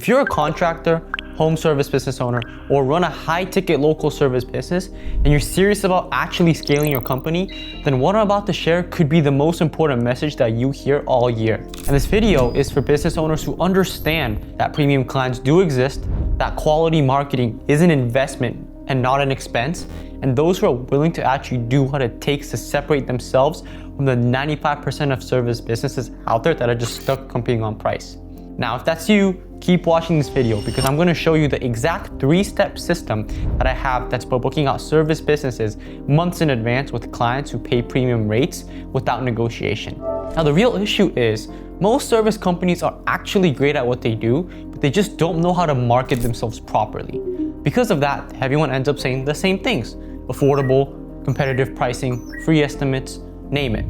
If you're a contractor, home service business owner, or run a high-ticket local service business, and you're serious about actually scaling your company, then what I'm about to share could be the most important message that you hear all year. And this video is for business owners who understand that premium clients do exist, that quality marketing is an investment and not an expense, and those who are willing to actually do what it takes to separate themselves from the 95% of service businesses out there that are just stuck competing on price. Now, if that's you, keep watching this video because I'm going to show you the exact 3-step system that I have that's for booking out service businesses months in advance with clients who pay premium rates without negotiation. Now, the real issue is most service companies are actually great at what they do, but they just don't know how to market themselves properly. Because of that, everyone ends up saying the same things: affordable, competitive pricing, free estimates, name it.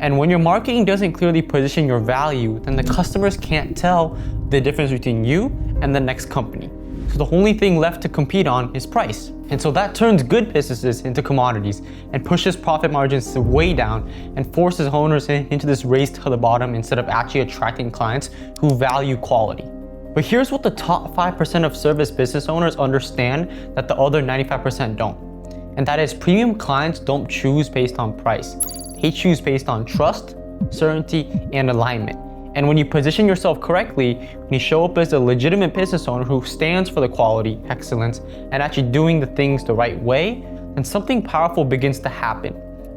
And when your marketing doesn't clearly position your value, then the customers can't tell the difference between you and the next company. So the only thing left to compete on is price. And so that turns good businesses into commodities and pushes profit margins way down and forces owners into this race to the bottom instead of actually attracting clients who value quality. But here's what the top 5% of service business owners understand that the other 95% don't. And that is, premium clients don't choose based on price. They choose based on trust, certainty, and alignment. And when you position yourself correctly, when you show up as a legitimate business owner who stands for the quality, excellence, and actually doing the things the right way, then something powerful begins to happen.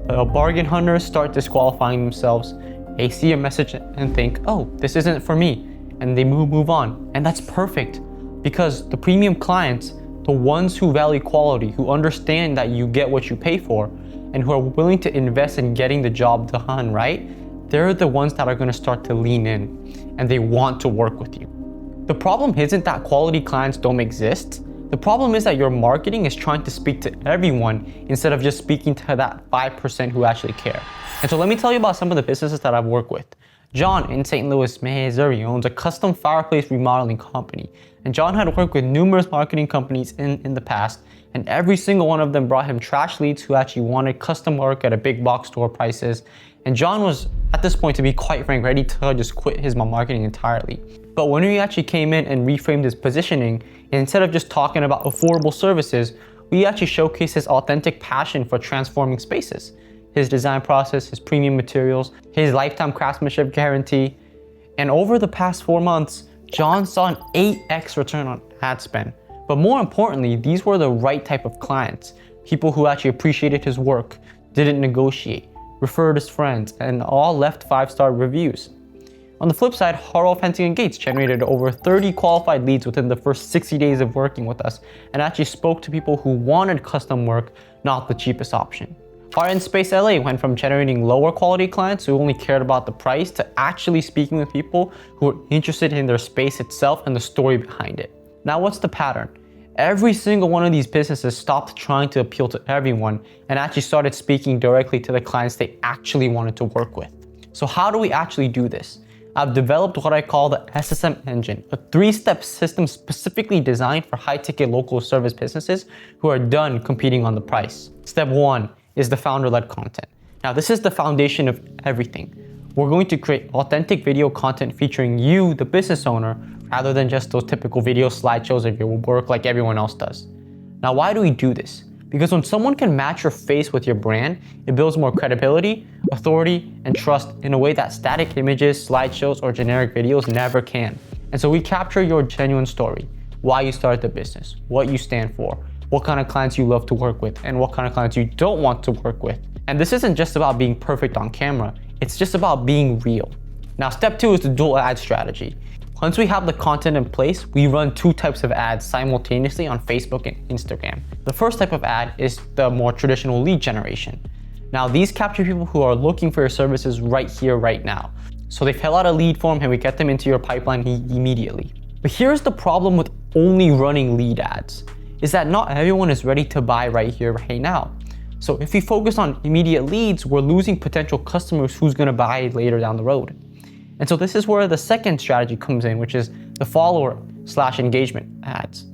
Bargain hunters start disqualifying themselves. They see a message and think, oh, this isn't for me. And they move on. And that's perfect because the premium clients, the ones who value quality, who understand that you get what you pay for, and who are willing to invest in getting the job done right, they're the ones that are going to start to lean in and they want to work with you. The problem isn't that quality clients don't exist. The problem is that your marketing is trying to speak to everyone instead of just speaking to that 5% who actually care. And so let me tell you about some of the businesses that I've worked with. John in St. Louis, Missouri owns a custom fireplace remodeling company. And John had worked with numerous marketing companies in the past, and every single one of them brought him trash leads who actually wanted custom work at a big box store prices. And John was, at this point, to be quite frank, ready to just quit his marketing entirely. But when we actually came in and reframed his positioning, instead of just talking about affordable services, we actually showcased his authentic passion for transforming spaces. His design process, his premium materials, his lifetime craftsmanship guarantee. And over the past 4 months, John saw an 8x return on ad spend. But more importantly, these were the right type of clients. People who actually appreciated his work, didn't negotiate, referred his friends, and all left 5-star reviews. On the flip side, Harwell Fencing and Gates generated over 30 qualified leads within the first 60 days of working with us and actually spoke to people who wanted custom work, not the cheapest option. Art in Space LA went from generating lower quality clients who only cared about the price to actually speaking with people who were interested in their space itself and the story behind it. Now, what's the pattern? Every single one of these businesses stopped trying to appeal to everyone and actually started speaking directly to the clients they actually wanted to work with. So how do we actually do this? I've developed what I call the SSM engine, a 3-step system specifically designed for high-ticket local service businesses who are done competing on the price. Step 1 is the founder-led content. Now, this is the foundation of everything. We're going to create authentic video content featuring you, the business owner, rather than just those typical video slideshows of your work like everyone else does. Now, why do we do this? Because when someone can match your face with your brand, it builds more credibility, authority, and trust in a way that static images, slideshows, or generic videos never can. And so we capture your genuine story, why you started the business, what you stand for, what kind of clients you love to work with, and what kind of clients you don't want to work with. And this isn't just about being perfect on camera, it's just about being real. Now, step 2 is the dual ad strategy. Once we have the content in place, we run 2 types of ads simultaneously on Facebook and Instagram. The first type of ad is the more traditional lead generation. Now, these capture people who are looking for your services right here, right now. So they fill out a lead form and we get them into your pipeline immediately. But here's the problem with only running lead ads, is that not everyone is ready to buy right here, right now. So if we focus on immediate leads, we're losing potential customers who's gonna buy later down the road. And so this is where the second strategy comes in, which is the follower/engagement ads.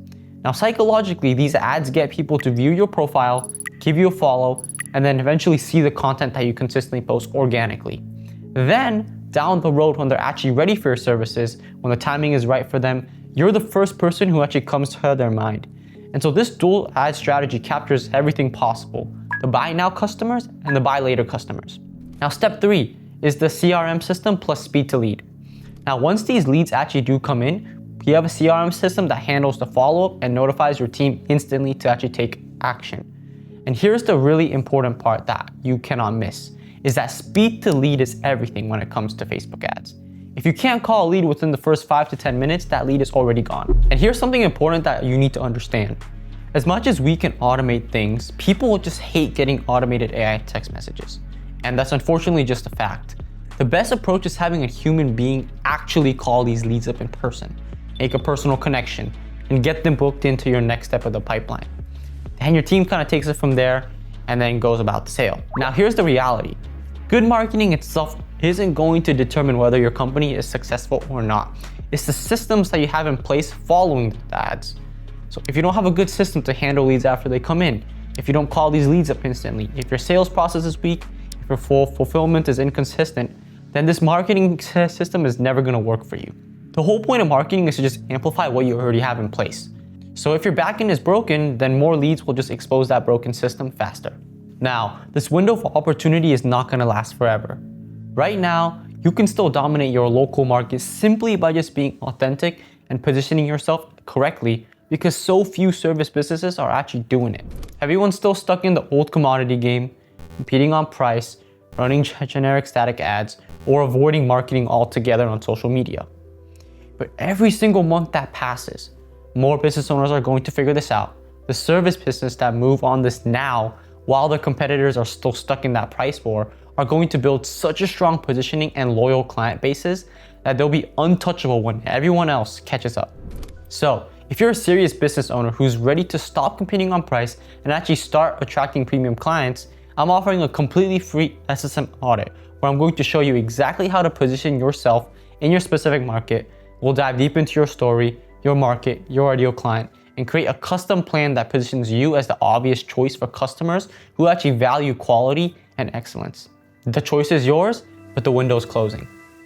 Now, psychologically, these ads get people to view your profile, give you a follow, and then eventually see the content that you consistently post organically. Then, down the road, when they're actually ready for your services, when the timing is right for them, you're the first person who actually comes to their mind. And so this dual ad strategy captures everything possible, the buy now customers and the buy later customers. Now, step 3 is the CRM system plus speed to lead. Now, once these leads actually do come in, you have a CRM system that handles the follow-up and notifies your team instantly to actually take action. And here's the really important part that you cannot miss, is that speed to lead is everything when it comes to Facebook ads. If you can't call a lead within the first 5 to 10 minutes, that lead is already gone. And here's something important that you need to understand. As much as we can automate things, people just hate getting automated AI text messages. And that's unfortunately just a fact. The best approach is having a human being actually call these leads up in person, make a personal connection, and get them booked into your next step of the pipeline. Then your team kind of takes it from there and then goes about the sale. Now, here's the reality. Good marketing itself isn't going to determine whether your company is successful or not. It's the systems that you have in place following the ads. So if you don't have a good system to handle leads after they come in, if you don't call these leads up instantly, if your sales process is weak, if your fulfillment is inconsistent, then this marketing system is never gonna work for you. The whole point of marketing is to just amplify what you already have in place. So if your backend is broken, then more leads will just expose that broken system faster. Now, this window of opportunity is not gonna last forever. Right now, you can still dominate your local market simply by just being authentic and positioning yourself correctly, because so few service businesses are actually doing it. Everyone's still stuck in the old commodity game, competing on price, running generic static ads, or avoiding marketing altogether on social media. But every single month that passes, more business owners are going to figure this out. The service business that move on this now, while the competitors are still stuck in that price war, are going to build such a strong positioning and loyal client bases that they'll be untouchable when everyone else catches up. So, if you're a serious business owner who's ready to stop competing on price and actually start attracting premium clients, I'm offering a completely free SSM audit where I'm going to show you exactly how to position yourself in your specific market. We'll dive deep into your story, your market, your ideal client, and create a custom plan that positions you as the obvious choice for customers who actually value quality and excellence. The choice is yours, but the window's closing.